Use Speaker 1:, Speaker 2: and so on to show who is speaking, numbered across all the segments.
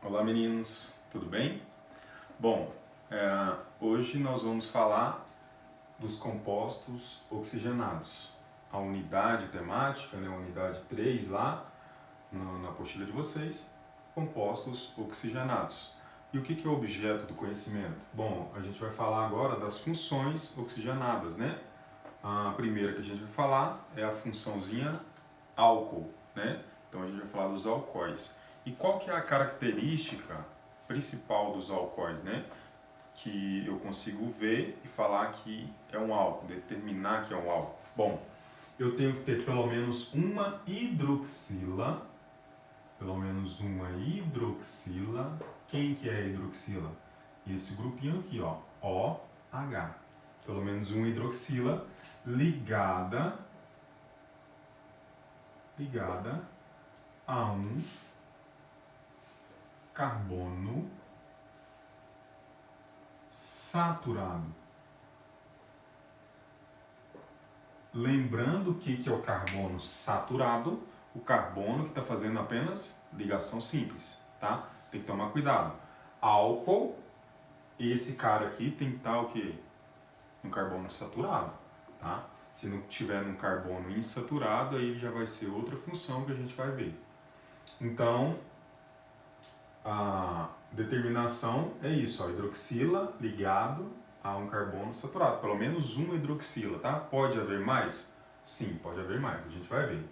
Speaker 1: Olá meninos, tudo bem? Bom, hoje nós vamos falar dos compostos oxigenados. A unidade temática, a unidade 3 lá na apostila de vocês, compostos oxigenados. E o que é o objeto do conhecimento? Bom, a gente vai falar agora das funções oxigenadas, né? A primeira que a gente vai falar é a funçãozinha álcool, né? Então a gente vai falar dos alcoóis. E qual que é a característica principal dos alcoóis, né? Que eu consigo ver e falar que é um álcool, determinar que é um álcool. Bom, eu tenho que ter pelo menos uma hidroxila, Quem que é a hidroxila? Esse grupinho aqui, ó, OH. Pelo menos uma hidroxila ligada a um carbono saturado. Lembrando o que é o carbono saturado, o carbono que está fazendo apenas ligação simples, tá? Tem que tomar cuidado. Álcool, esse cara aqui tem que estar o quê? Um carbono saturado, tá? Se não tiver um carbono insaturado, aí já vai ser outra função que a gente vai ver. Então, a determinação é isso, ó, hidroxila ligado a um carbono saturado, pelo menos uma hidroxila, tá? Pode haver mais? Sim, pode haver mais, a gente vai ver.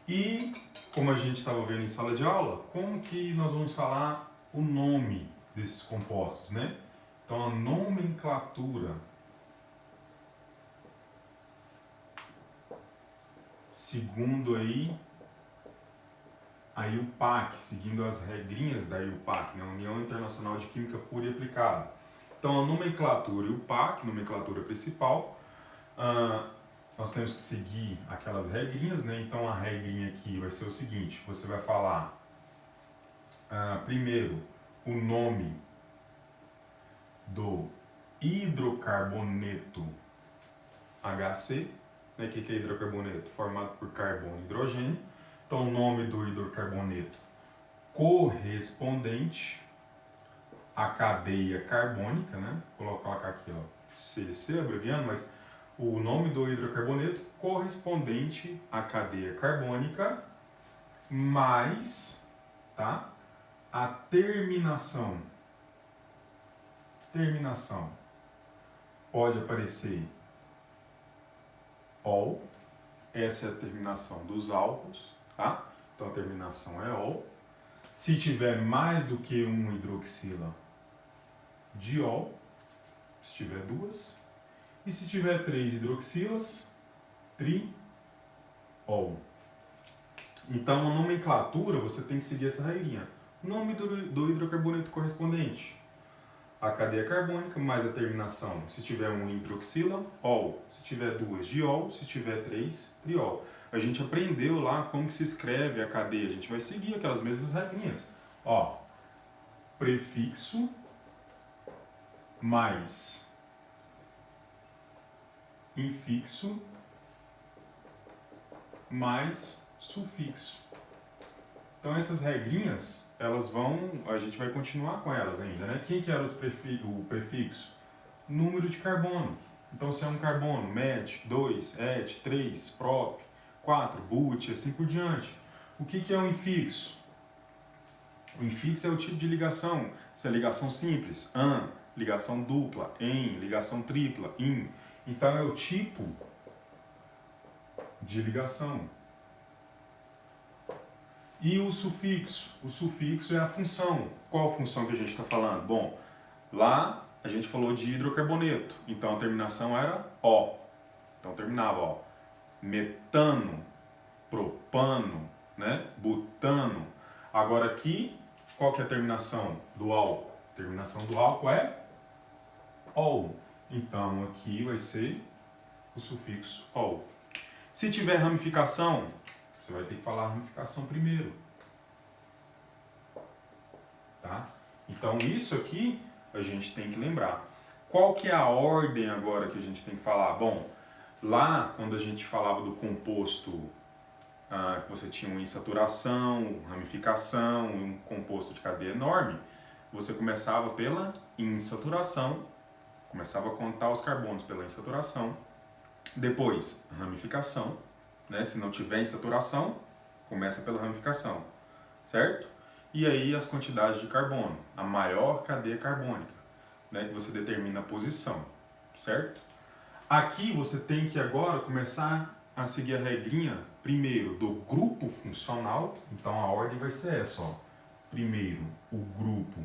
Speaker 1: E, como a gente estava vendo em sala de aula, como que nós vamos falar o nome desses compostos, né? Então, a nomenclatura, segundo aí a IUPAC, seguindo as regrinhas da IUPAC, né? União Internacional de Química Pura e Aplicada. Então, a nomenclatura IUPAC, nomenclatura principal, nós temos que seguir aquelas regrinhas, né? Então, a regrinha aqui vai ser o seguinte, você vai falar primeiro o nome do hidrocarboneto HC, né? O que é hidrocarboneto? Formado por carbono e hidrogênio. Então, o nome do hidrocarboneto correspondente à cadeia carbônica, né? Vou colocar aqui, ó, CC, abreviando, mas o nome do hidrocarboneto correspondente à cadeia carbônica mais, tá? A terminação. Pode aparecer ol, essa é a terminação dos álcools, tá? Então a terminação é ol. Se tiver mais do que uma hidroxila, diol, se tiver duas. E se tiver 3 hidroxilas, triol. Então, a nomenclatura, você tem que seguir essa regrinha. Nome do hidrocarboneto correspondente. A cadeia carbônica mais a terminação. Se tiver 1 hidroxila, ol. Se tiver 2, diol. Se tiver 3, triol. A gente aprendeu lá como que se escreve a cadeia. A gente vai seguir aquelas mesmas regrinhas. Ó, prefixo mais infixo mais sufixo. Então essas regrinhas, a gente vai continuar com elas ainda, né? Quem que era o prefixo? Número de carbono. Então se é um carbono, met, 2, et, 3, prop, 4, but, assim por diante. O que é um infixo? O infixo é o tipo de ligação. Se é ligação simples, an, ligação dupla, em, ligação tripla, in. Então é o tipo de ligação. E o sufixo? O sufixo é a função. Qual a função que a gente está falando? Bom, lá a gente falou de hidrocarboneto, então a terminação era O. Então terminava, ó, metano, propano, né? Butano. Agora aqui, qual que é a terminação do álcool? A terminação do álcool é ol. Então aqui vai ser o sufixo ol. Se tiver ramificação, você vai ter que falar a ramificação primeiro. Tá? Então isso aqui a gente tem que lembrar. Qual que é a ordem agora que a gente tem que falar? Bom, lá quando a gente falava do composto que você tinha uma insaturação, ramificação, um composto de cadeia enorme, você começava pela insaturação, começava a contar os carbonos pela insaturação, depois ramificação, né? Se não tiver insaturação, começa pela ramificação, certo? E aí as quantidades de carbono, a maior cadeia carbônica, né? Que você determina a posição, certo? Aqui você tem que agora começar a seguir a regrinha, primeiro, do grupo funcional. Então a ordem vai ser essa, ó. Primeiro, o grupo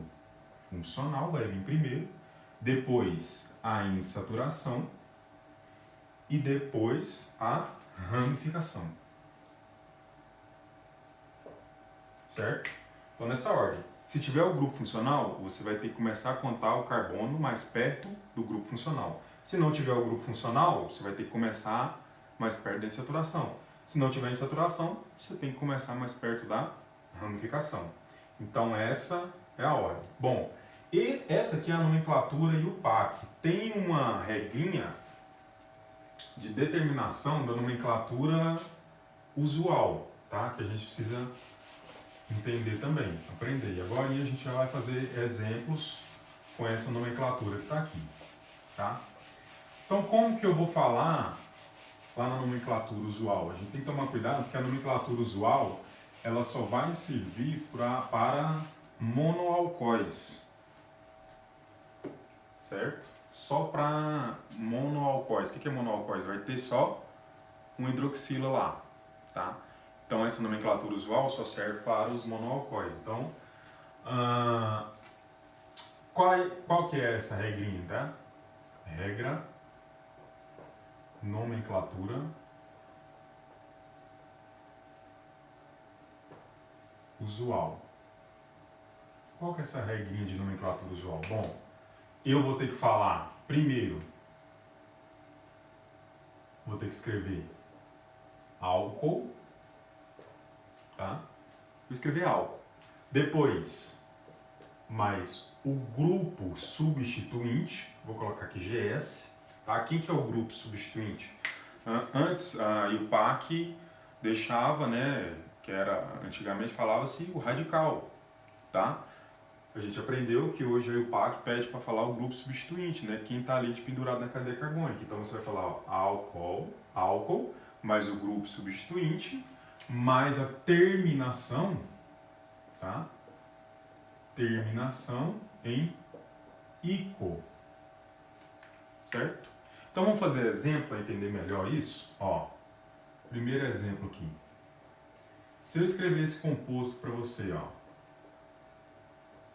Speaker 1: funcional vai vir primeiro, depois a insaturação e depois a ramificação. Certo? Então nessa ordem. Se tiver o grupo funcional, você vai ter que começar a contar o carbono mais perto do grupo funcional. Se não tiver o grupo funcional, você vai ter que começar mais perto da insaturação. Se não tiver insaturação, você tem que começar mais perto da ramificação. Então essa é a ordem. Bom, e essa aqui é a nomenclatura IUPAC. Tem uma regrinha de determinação da nomenclatura usual, tá? Que a gente precisa entender também, aprender. E agora a gente já vai fazer exemplos com essa nomenclatura que está aqui, tá? Então, como que eu vou falar lá na nomenclatura usual? A gente tem que tomar cuidado porque a nomenclatura usual ela só vai servir para monoalcoóis, certo? Só para monoalcoóis. O que é monoalcoóis? Vai ter só um hidroxila lá, tá? Então essa nomenclatura usual só serve para os monoalcoóis. Então, qual que é essa regrinha, tá? Regra, nomenclatura usual. Qual que é essa regrinha de nomenclatura usual? Bom, eu vou ter que falar primeiro, vou ter que escrever álcool, tá? Vou escrever álcool. Depois, mais o grupo substituinte, vou colocar aqui GS, tá? Quem que é o grupo substituinte? Antes, a IUPAC deixava, né, que era, antigamente falava-se o radical, tá? A gente aprendeu que hoje a IUPAC pede para falar o grupo substituinte, né? Quem está ali de pendurado na cadeia carbônica. Então você vai falar ó, álcool, mais o grupo substituinte, mais a terminação, tá? Terminação em ico, certo? Então vamos fazer exemplo para entender melhor isso? Ó, primeiro exemplo aqui. Se eu escrever esse composto para você, ó,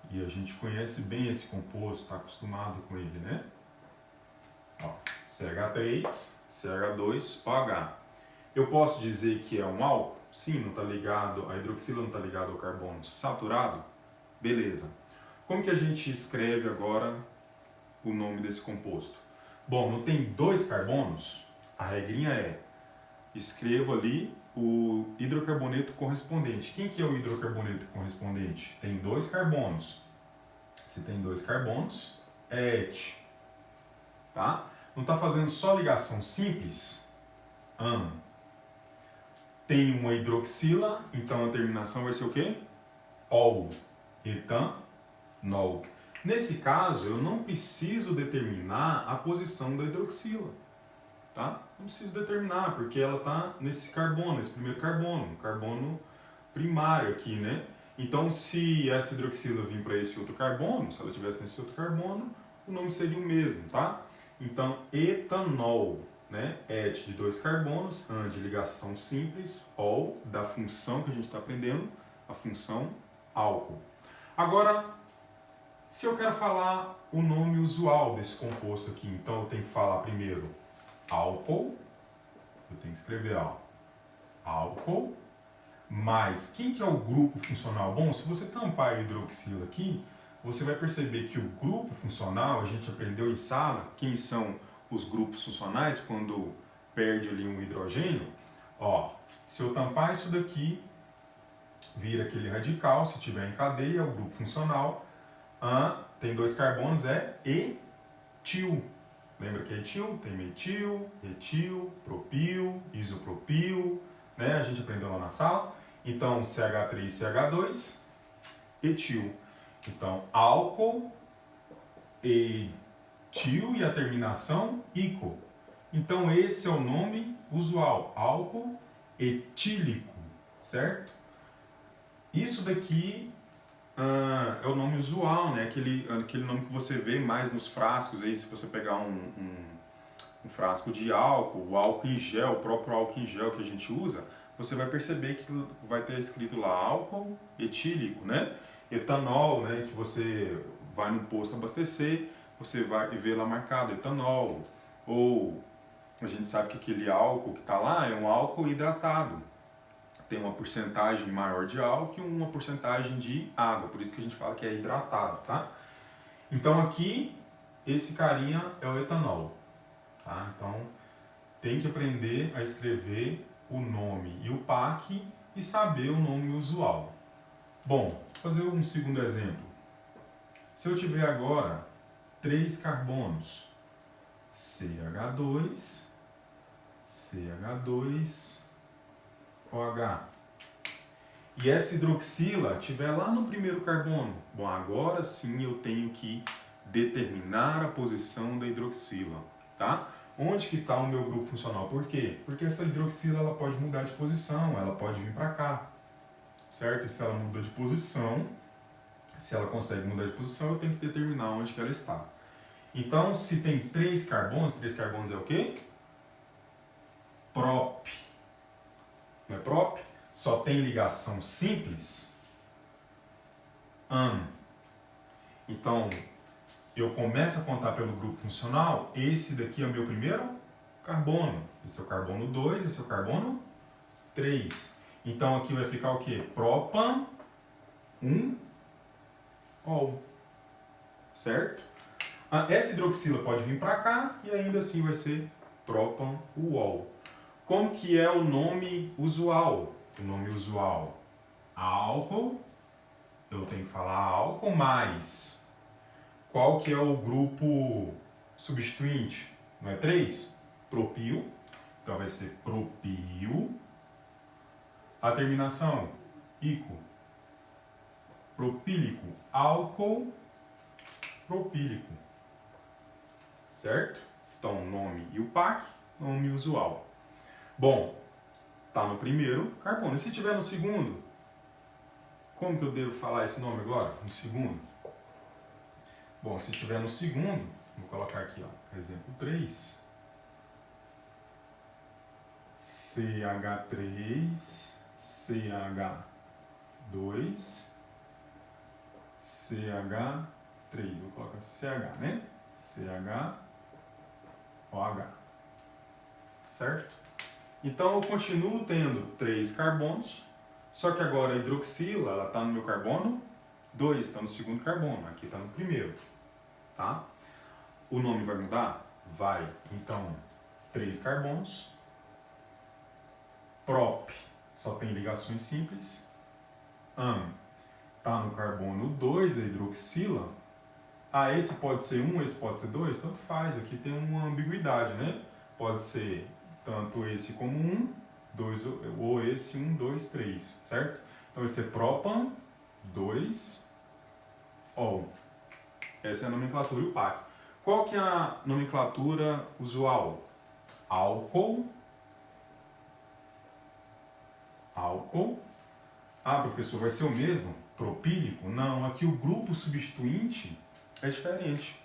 Speaker 1: e a gente conhece bem esse composto, está acostumado com ele, né? Ó, CH3, CH2OH. Eu posso dizer que é um álcool? Sim, não está ligado, a hidroxila não está ligada ao carbono saturado? Beleza. Como que a gente escreve agora o nome desse composto? Bom, não tem dois carbonos? A regrinha é, escrevo ali o hidrocarboneto correspondente. Quem que é o hidrocarboneto correspondente? Tem dois carbonos. Se tem dois carbonos, é et. Tá? Não está fazendo só ligação simples? Tem uma hidroxila, então a terminação vai ser o quê? Ol. Etanol. Nesse caso, eu não preciso determinar a posição da hidroxila. Tá? Não preciso determinar, porque ela está nesse carbono, nesse primeiro carbono, um carbono primário aqui, né? Então, se essa hidroxila vir para esse outro carbono, se ela estivesse nesse outro carbono, o nome seria o mesmo, tá? Então, etanol, né? Et de dois carbonos, an de ligação simples, ol da função que a gente está aprendendo, a função álcool. Agora, se eu quero falar o nome usual desse composto aqui, então eu tenho que falar primeiro álcool, eu tenho que escrever ó, álcool, mais quem que é o grupo funcional? Bom, se você tampar a hidroxila aqui, você vai perceber que o grupo funcional, a gente aprendeu em sala, quem são os grupos funcionais quando perde ali um hidrogênio. Ó, se eu tampar isso daqui, vira aquele radical, se tiver em cadeia, é o grupo funcional. Tem dois carbonos, é etil. Lembra que é etil? Tem metil, etil, propil, isopropil, né? A gente aprendeu lá na sala. Então, CH3, CH2, etil. Então, álcool, etil e a terminação ico. Então, esse é o nome usual, álcool etílico, certo? Isso daqui é o nome usual, né? Aquele nome que você vê mais nos frascos aí, se você pegar um frasco de álcool, o álcool em gel, o próprio álcool em gel que a gente usa, você vai perceber que vai ter escrito lá álcool etílico, né? Etanol, né? Que você vai no posto abastecer, você vai ver lá marcado etanol. Ou a gente sabe que aquele álcool que está lá é um álcool hidratado. Tem uma porcentagem maior de álcool e uma porcentagem de água, por isso que a gente fala que é hidratado, tá? Então aqui, esse carinha é o etanol, tá? Então tem que aprender a escrever o nome e o PAC e saber o nome usual. Bom, vou fazer um segundo exemplo. Se eu tiver agora 3 carbonos, CH2, CH2, OH. E essa hidroxila estiver lá no primeiro carbono. Bom, agora sim eu tenho que determinar a posição da hidroxila, tá? Onde que está o meu grupo funcional? Por quê? Porque essa hidroxila ela pode mudar de posição, ela pode vir para cá, certo? E se ela muda de posição, se ela consegue mudar de posição, eu tenho que determinar onde que ela está. Então, se tem 3 carbonos é o quê? Prop. Não é prop? Só tem ligação simples? Então, eu começo a contar pelo grupo funcional, esse daqui é o meu primeiro carbono. Esse é o carbono 2, esse é o carbono 3. Então aqui vai ficar o quê? Propan 1 ol. Certo? Essa hidroxila pode vir para cá e ainda assim vai ser propan ol. Como que é o nome usual? O nome usual, álcool, eu tenho que falar álcool mais. Qual que é o grupo substituinte? Não é 3? Propil. Então vai ser propil. A terminação, ico. Propílico, álcool propílico. Certo? Então, nome e o PAC, nome usual. Bom, tá no primeiro carbono. E se tiver no segundo? Como que eu devo falar esse nome agora? No segundo? Bom, se tiver no segundo, vou colocar aqui, ó, exemplo 3. CH3, CH2, CH3. Vou colocar CH, né? CHOH. Certo? Então eu continuo tendo 3 carbonos, só que agora a hidroxila, ela está no meu carbono 2, está no segundo carbono, aqui está no primeiro. Tá? O nome vai mudar? Vai. Então, 3 carbonos. Prop, só tem ligações simples. Tá no carbono 2, a hidroxila. Esse pode ser 1, esse pode ser 2, tanto faz. Aqui tem uma ambiguidade, né? Pode ser tanto esse como 1, 2, ou esse 1, 2, 3, certo? Então vai ser propan 2 ol. Essa é a nomenclatura e o PAC. Qual que é a nomenclatura usual? Álcool. Álcool. Professor, vai ser o mesmo? Propílico? Não, aqui o grupo substituinte é diferente.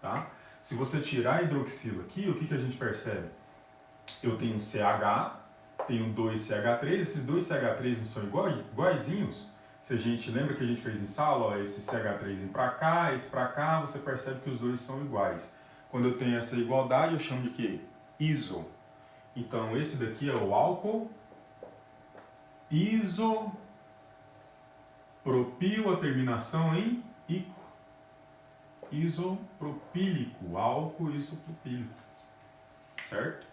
Speaker 1: Tá? Se você tirar a hidroxila aqui, o que a gente percebe? Eu tenho CH, tenho 2 CH3, esses 2 CH3 não são iguaizinhos? Se a gente lembra que a gente fez em sala, ó, esse CH3 vem para cá, esse para cá, você percebe que os dois são iguais. Quando eu tenho essa igualdade, eu chamo de quê? Iso. Então, esse daqui é o álcool isopropil, a terminação em ico. Isopropílico, álcool isopropílico. Certo?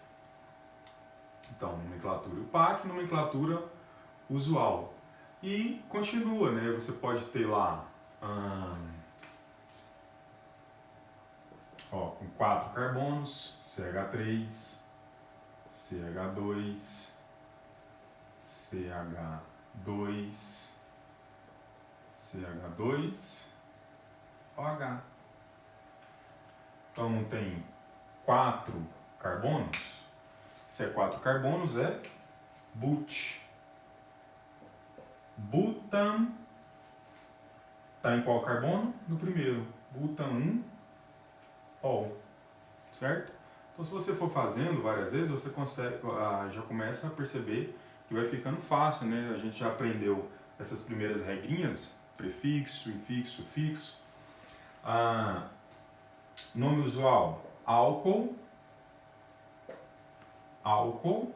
Speaker 1: Então, nomenclatura UPAC, nomenclatura usual. E continua, né? Você pode ter lá com 4 carbonos, CH3, CH2, CH2, CH2, OH. Então não tem 4 carbonos? Se é 4 carbonos, é but. Butan. Está em qual carbono? No primeiro. Butan 1, ol. Certo? Então se você for fazendo várias vezes, você consegue, já começa a perceber que vai ficando fácil, né? A gente já aprendeu essas primeiras regrinhas, prefixo, infixo, sufixo. Nome usual, álcool. Álcool.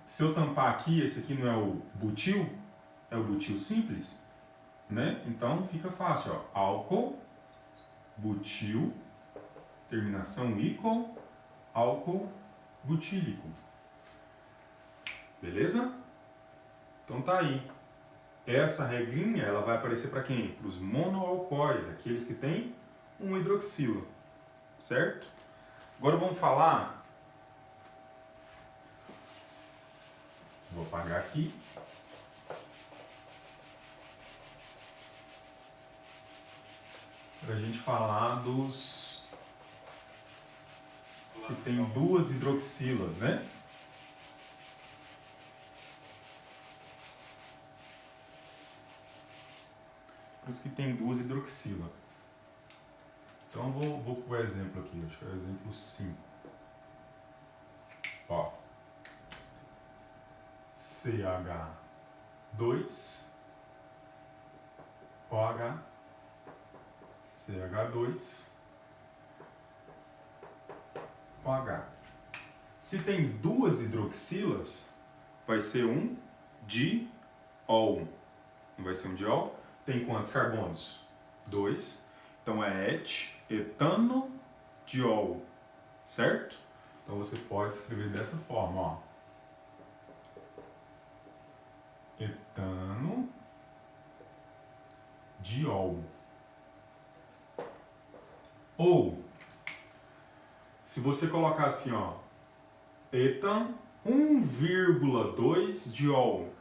Speaker 1: Se eu tampar aqui, esse aqui não é o butil, é o butil simples, né? Então fica fácil, ó. Álcool, butil, terminação ícol, álcool butílico. Beleza? Então tá aí. Essa regrinha ela vai aparecer para quem? Para os monoalcoóis, aqueles que têm um hidroxila, certo? Agora vamos falar. Vou apagar aqui. Para a gente falar dos que tem 2 hidroxilas, né? Os que tem 2 hidroxilas. Então vou para o exemplo aqui, acho que é o exemplo 5. Ó. CH2, OH, CH2, OH. Se tem 2 hidroxilas, vai ser um diol. Não vai ser um diol? Tem quantos carbonos? 2. Então é etano, diol. Certo? Então você pode escrever dessa forma, ó. Etano, diol. Ou, se você colocar assim, ó, etan 1,2 diol.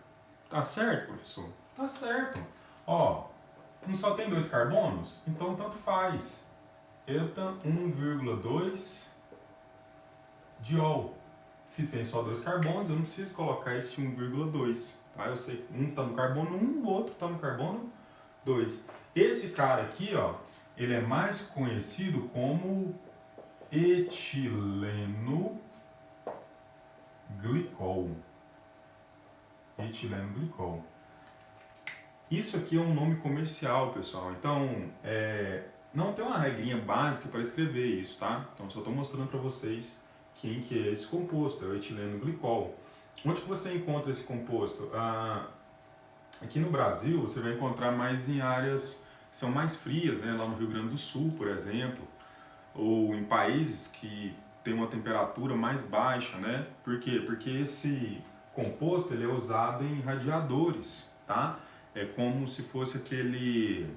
Speaker 1: Tá certo, professor? Tá certo. Ó, não só tem 2 carbonos? Então tanto faz. Etan 1,2 diol. Se tem só 2 carbonos, eu não preciso colocar esse 1,2. Tá? Eu sei que um está no carbono 1, o outro está no carbono 2. Esse cara aqui, ó, ele é mais conhecido como etileno glicol. Etileno glicol. Isso aqui é um nome comercial, pessoal. Então, não tem uma regrinha básica para escrever isso, tá? Então, só estou mostrando para vocês quem que é esse composto, é o etileno glicol. Onde que você encontra esse composto? Aqui no Brasil, você vai encontrar mais em áreas que são mais frias, né? Lá no Rio Grande do Sul, por exemplo, ou em países que tem uma temperatura mais baixa, né? Por quê? Porque esse composto ele é usado em radiadores, tá? É como se fosse aquele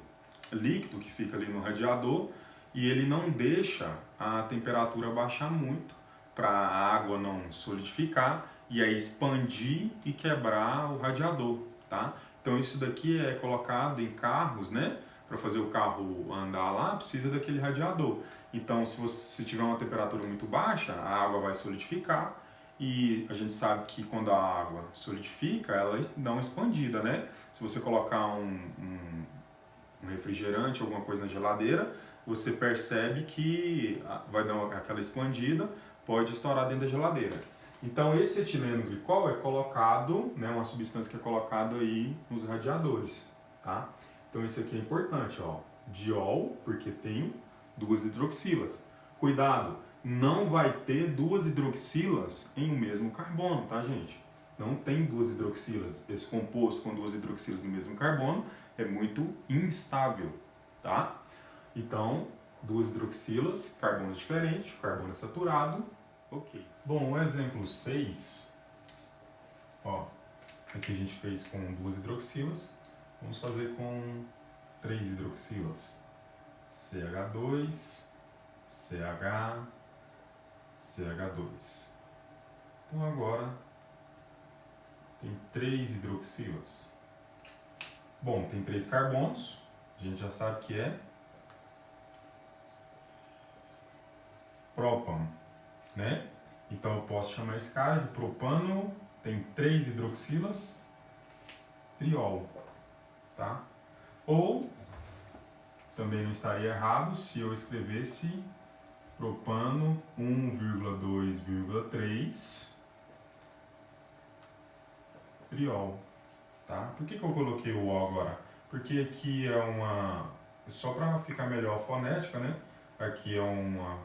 Speaker 1: líquido que fica ali no radiador e ele não deixa a temperatura baixar muito para a água não solidificar e aí expandir e quebrar o radiador, tá? Então isso daqui é colocado em carros, né? Para fazer o carro andar lá, precisa daquele radiador. Então se tiver uma temperatura muito baixa, a água vai solidificar e a gente sabe que quando a água solidifica, ela dá uma expandida, né? Se você colocar um refrigerante, alguma coisa na geladeira, você percebe que vai dar aquela expandida, pode estourar dentro da geladeira. Então esse etileno glicol é colocado, né, uma substância que é colocada aí nos radiadores, tá? Então isso aqui é importante, ó, diol, porque tem 2 hidroxilas. Cuidado, não vai ter 2 hidroxilas em um mesmo carbono, tá, gente? Não tem 2 hidroxilas. Esse composto com 2 hidroxilas no mesmo carbono é muito instável, tá? Então, 2 hidroxilas, carbonos diferentes, o carbono é saturado, ok. Bom, o exemplo 6, ó, aqui a gente fez com 2 hidroxilas, vamos fazer com 3 hidroxilas. CH2, CH, CH2. Então agora tem 3 hidroxilas. Bom, tem 3 carbonos, a gente já sabe que é própano, né? Então eu posso chamar esse cara de propano, tem 3 hidroxilas, triol, tá? Ou, também não estaria errado se eu escrevesse propano 1,2,3 triol, tá? Por que eu coloquei o O agora? Porque aqui só para ficar melhor a fonética, né? Aqui é uma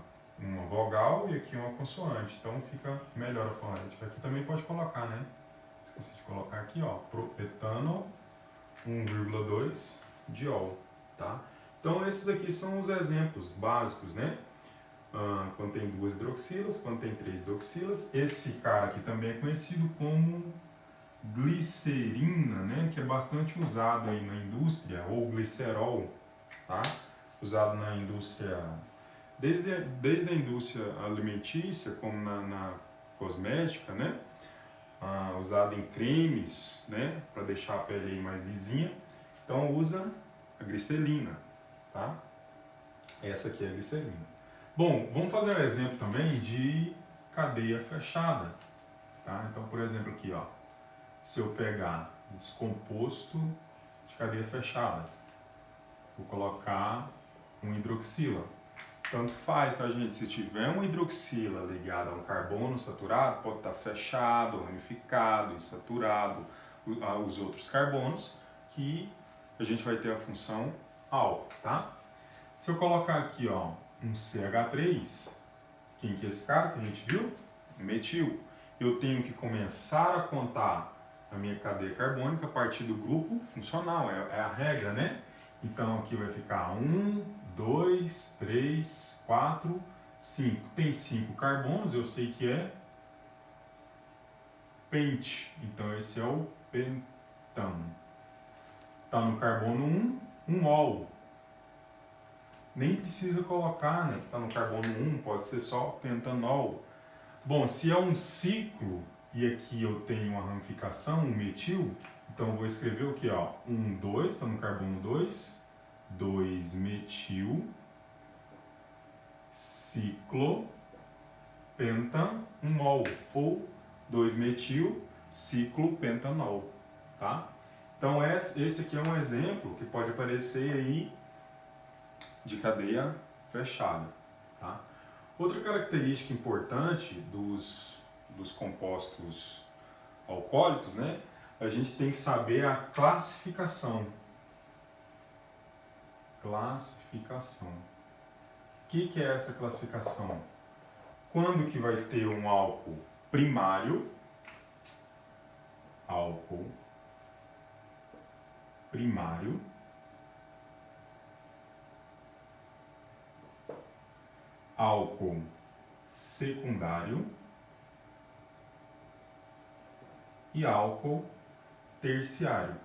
Speaker 1: vogal e aqui uma consoante, então fica melhor a fonética. Aqui também pode colocar, né? Esqueci de colocar aqui, ó, proetano 1,2 diol, tá? Então esses aqui são os exemplos básicos, né? Quando tem 2 hidroxilas, quando tem 3 hidroxilas. Esse cara aqui também é conhecido como glicerina, né? Que é bastante usado aí na indústria, ou glicerol, tá? Usado na indústria, desde a indústria alimentícia, como na cosmética, né? Usado em cremes, né? Para deixar a pele aí mais lisinha. Então usa a glicerina, tá? Essa aqui é a glicerina. Bom, vamos fazer um exemplo também de cadeia fechada, tá? Então, por exemplo, aqui, ó, se eu pegar esse composto de cadeia fechada, vou colocar um hidroxila. Tanto faz, tá, gente? Se tiver um hidroxila ligado a um carbono saturado, pode estar fechado, ramificado, insaturado, os outros carbonos, que a gente vai ter a função álcool, tá? Se eu colocar aqui, ó, um CH3, quem que é esse cara que a gente viu? Metil. Eu tenho que começar a contar a minha cadeia carbônica a partir do grupo funcional, é a regra, né? Então aqui vai ficar 1, 2, 3, 4, 5. Tem 5 carbonos, eu sei que é pente, então esse é o pentano. Está no carbono 1, um ol. Nem precisa colocar, né, que está no carbono 1, pode ser só pentanol. Bom, se é um ciclo e aqui eu tenho uma ramificação, um metil, então eu vou escrever o que? 1, 2, está no carbono 2, 2 metil, ciclo, pentanol, ou 2 metil, ciclo, pentanol, tá? Então esse aqui é um exemplo que pode aparecer aí de cadeia fechada, tá? Outra característica importante dos compostos alcoólicos, né? A gente tem que saber a classificação. Classificação. O que é essa classificação? Quando que vai ter um álcool primário? Álcool primário. Álcool secundário e álcool terciário.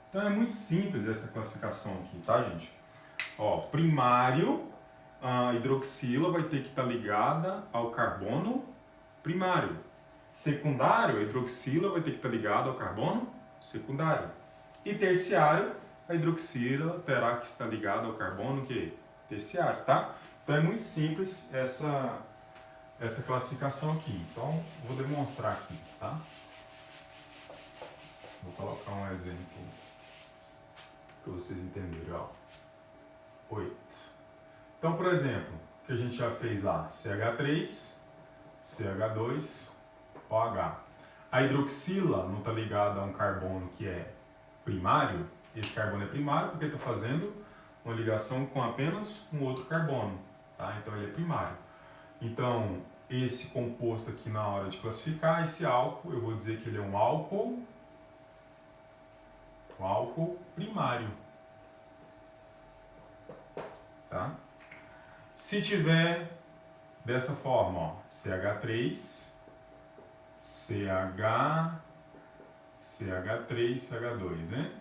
Speaker 1: Então é muito simples essa classificação aqui, tá, gente? Ó, primário, a hidroxila vai ter que estar ligada ao carbono primário. Secundário, a hidroxila vai ter que estar ligada ao carbono secundário. E terciário, a hidroxila terá que estar ligada ao carbono que terciário, tá? Então é muito simples essa classificação aqui. Então vou demonstrar aqui, tá? Vou colocar um exemplo para vocês entenderem, ó. 8. Então, por exemplo, o que a gente já fez lá, CH3, CH2, OH. A hidroxila não está ligada a um carbono que é primário. Esse carbono é primário porque está fazendo uma ligação com apenas um outro carbono, tá? Então ele é primário. Então esse composto aqui, na hora de classificar esse álcool, eu vou dizer que ele é um álcool primário, tá? Se tiver dessa forma, ó, CH3, CH, CH3, CH2, né?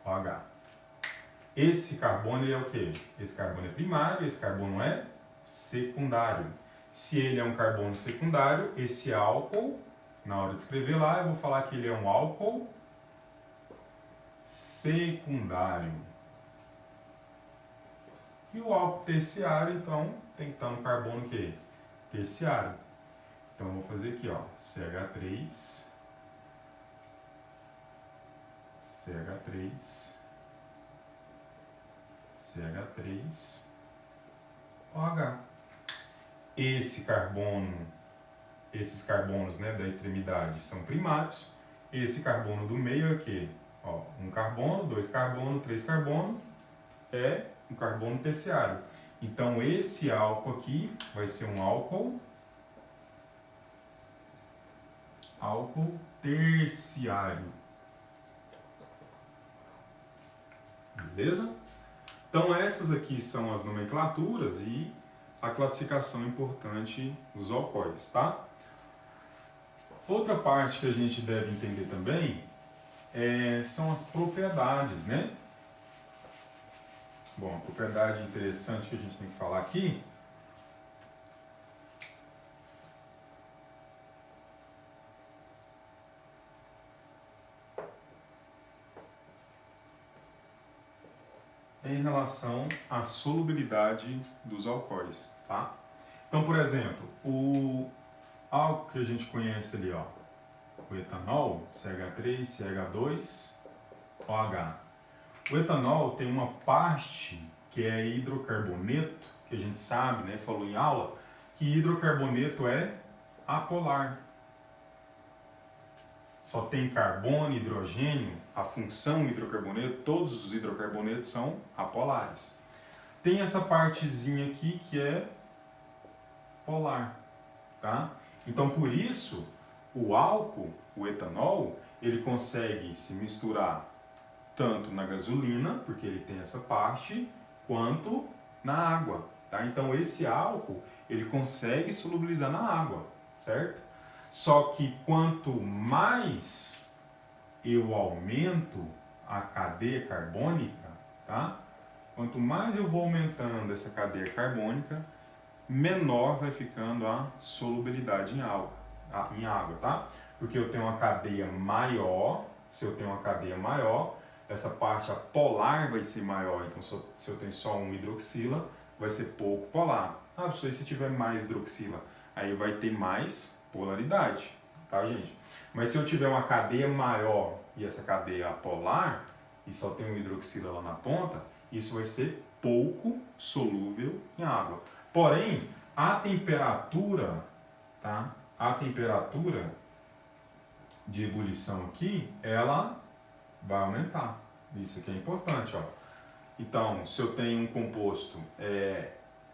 Speaker 1: OH. Esse carbono é o quê? Esse carbono é primário, esse carbono é secundário. Se ele é um carbono secundário, esse álcool, na hora de escrever lá, eu vou falar que ele é um álcool secundário. E o álcool terciário, então, tem que estar no carbono que terciário. Então, eu vou fazer aqui, ó, CH3, CH3, CH3, OH. Esse carbono, esses carbonos, né, da extremidade são primários. Esse carbono do meio é o quê? Ó, um carbono, dois carbono, três carbono é um carbono terciário. Então esse álcool aqui vai ser um álcool terciário. Beleza? Então essas aqui são as nomenclaturas e a classificação importante dos alcoóis, tá? Outra parte que a gente deve entender também são as propriedades, né? Bom, a propriedade interessante que a gente tem que falar aqui é em relação à solubilidade dos alcoóis, tá? Então, por exemplo, o álcool que a gente conhece ali, ó, o etanol, CH3, CH2, OH. O etanol tem uma parte que é hidrocarboneto, que a gente sabe, né, falou em aula, que hidrocarboneto é apolar. Só tem carbono e hidrogênio, a função hidrocarboneto, todos os hidrocarbonetos são apolares. Tem essa partezinha aqui que é polar, tá? Então, por isso, o álcool, o etanol, ele consegue se misturar tanto na gasolina, porque ele tem essa parte, quanto na água, tá? Então, esse álcool, ele consegue solubilizar na água, certo? Só que quanto mais eu aumento a cadeia carbônica, tá? Quanto mais eu vou aumentando essa cadeia carbônica, menor vai ficando a solubilidade em água, tá? Porque eu tenho uma cadeia maior, se eu tenho uma cadeia maior, essa parte a polar vai ser maior, então se eu tenho só um hidroxila, vai ser pouco polar. Ah, professor, e se tiver mais hidroxila? Aí vai ter mais polaridade, tá, gente? Mas se eu tiver uma cadeia maior e essa cadeia apolar, e só tem um hidroxila lá na ponta, isso vai ser pouco solúvel em água. Porém, a temperatura, tá? A temperatura de ebulição aqui, ela vai aumentar. Isso aqui é importante, ó. Então, se eu tenho um composto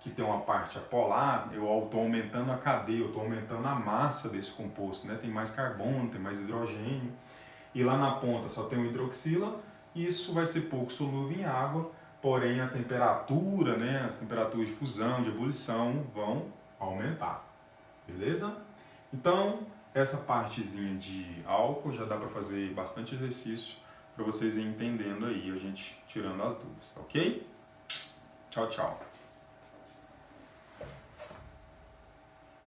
Speaker 1: que tem uma parte apolar, eu estou aumentando a cadeia, eu estou aumentando a massa desse composto, né? Tem mais carbono, tem mais hidrogênio. E lá na ponta só tem o hidroxila, isso vai ser pouco solúvel em água, porém a temperatura, né, as temperaturas de fusão, de ebulição vão aumentar. Beleza? Então, essa partezinha de álcool já dá para fazer bastante exercício para vocês irem entendendo aí, a gente tirando as dúvidas, tá ok? Tchau, tchau.